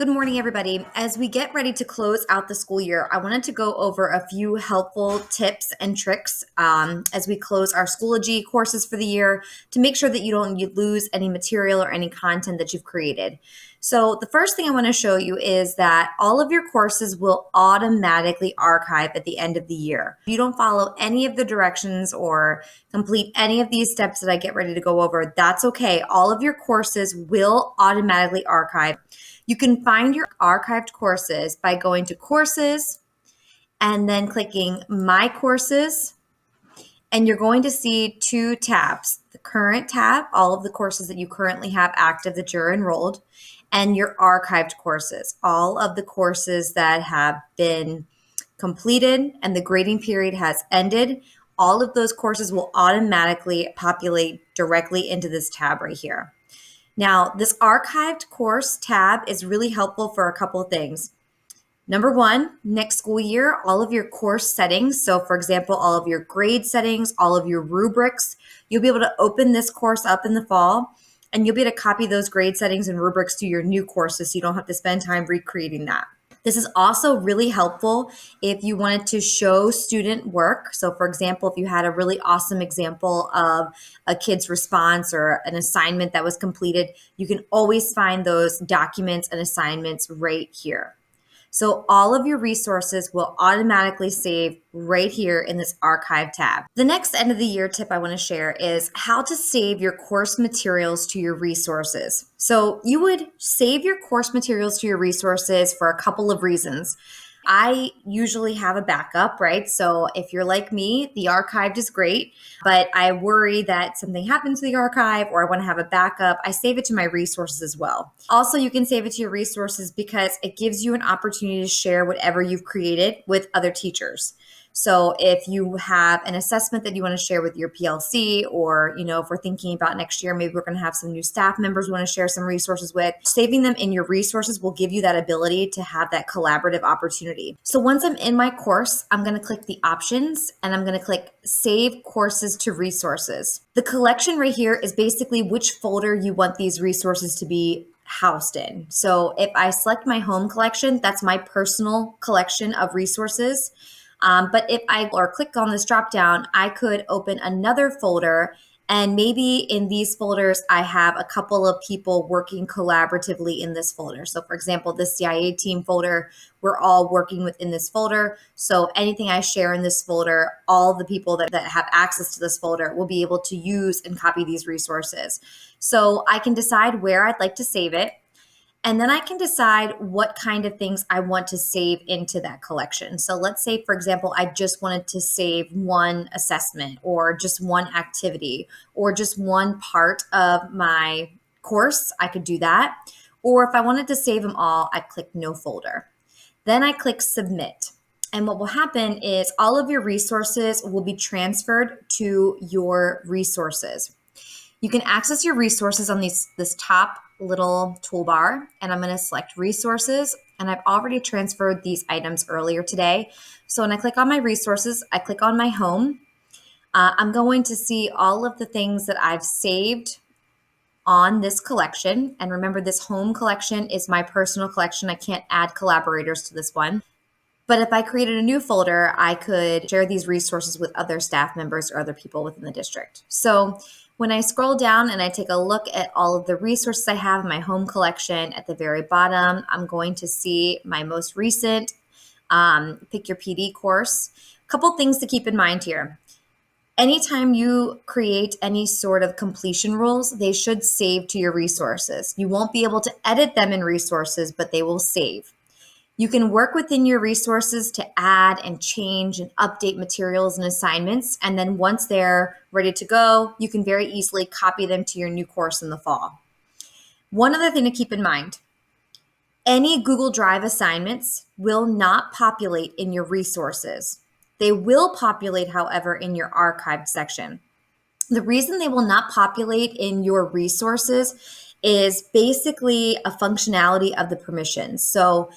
Good morning, everybody. As we get ready to close out the school year, I wanted to go over a few helpful tips and tricks as we close our Schoology courses for the year to make sure that you don't lose any material or any content that you've created. So the first thing I want to show you is that all of your courses will automatically archive at the end of the year. If you don't follow any of the directions or complete any of these steps that I get ready to go over, that's okay. All of your courses will automatically archive. You can find your archived courses by going to courses and then clicking My Courses. And you're going to see two tabs, the current tab, all of the courses that you currently have active that you're enrolled, and your archived courses, all of the courses that have been completed and the grading period has ended. All of those courses will automatically populate directly into this tab right here. Now, this archived course tab is really helpful for a couple of things. Number one, next school year, all of your course settings, so for example, all of your grade settings, all of your rubrics, you'll be able to open this course up in the fall and you'll be able to copy those grade settings and rubrics to your new courses so you don't have to spend time recreating that. This is also really helpful if you wanted to show student work. So for example, if you had a really awesome example of a kid's response or an assignment that was completed, you can always find those documents and assignments right here. So all of your resources will automatically save right here in this archive tab. The next end of the year tip I want to share is how to save your course materials to your resources. So you would save your course materials to your resources for a couple of reasons. I usually have a backup, right? So if you're like me, the archived is great, but I worry that something happens to the archive or I want to have a backup. I save it to my resources as well. Also, you can save it to your resources because it gives you an opportunity to share whatever you've created with other teachers. So if you have an assessment that you want to share with your PLC, or, if we're thinking about next year, maybe we're going to have some new staff members we want to share some resources with, saving them in your resources will give you that ability to have that collaborative opportunity. So once I'm in my course, I'm going to click the options and I'm going to click Save Courses to Resources. The collection right here is basically which folder you want these resources to be housed in. So if I select my home collection, that's my personal collection of resources. But if I click on this drop down, I could open another folder, and maybe in these folders, I have a couple of people working collaboratively in this folder. So for example, this CIA team folder, we're all working within this folder. So anything I share in this folder, all the people that have access to this folder will be able to use and copy these resources. So I can decide where I'd like to save it. And then I can decide what kind of things I want to save into that collection. So let's say, for example, I just wanted to save one assessment or just one activity or just one part of my course, I could do that. Or if I wanted to save them all, I click No Folder. Then I click Submit. And what will happen is all of your resources will be transferred to your resources. You can access your resources on this top little toolbar, and I'm going to select resources, and I've already transferred these items earlier today. So when I click on my resources, I click on my home. I'm going to see all of the things that I've saved on this collection. And remember, this home collection is my personal collection. I can't add collaborators to this one. But if I created a new folder, I could share these resources with other staff members or other people within the district. So when I scroll down and I take a look at all of the resources I have in my home collection, at the very bottom, I'm going to see my most recent Pick Your PD course. A couple things to keep in mind here. Anytime you create any sort of completion rules, they should save to your resources. You won't be able to edit them in resources, but they will save. You can work within your resources to add and change and update materials and assignments. And then once they're ready to go, you can very easily copy them to your new course in the fall. One other thing to keep in mind, any Google Drive assignments will not populate in your resources. They will populate, however, in your archived section. The reason they will not populate in your resources is basically a functionality of the permissions. So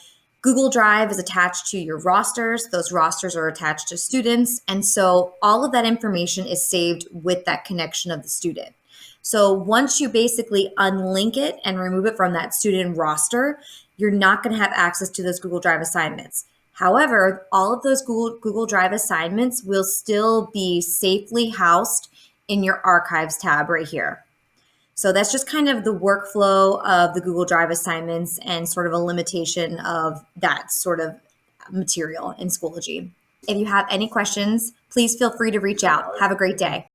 Google Drive is attached to your rosters. Those rosters are attached to students. And so all of that information is saved with that connection of the student. So once you basically unlink it and remove it from that student roster, you're not going to have access to those Google Drive assignments. However, all of those Google Drive assignments will still be safely housed in your archives tab right here. So that's just kind of the workflow of the Google Drive assignments and sort of a limitation of that sort of material in Schoology. If you have any questions, please feel free to reach out. Have a great day.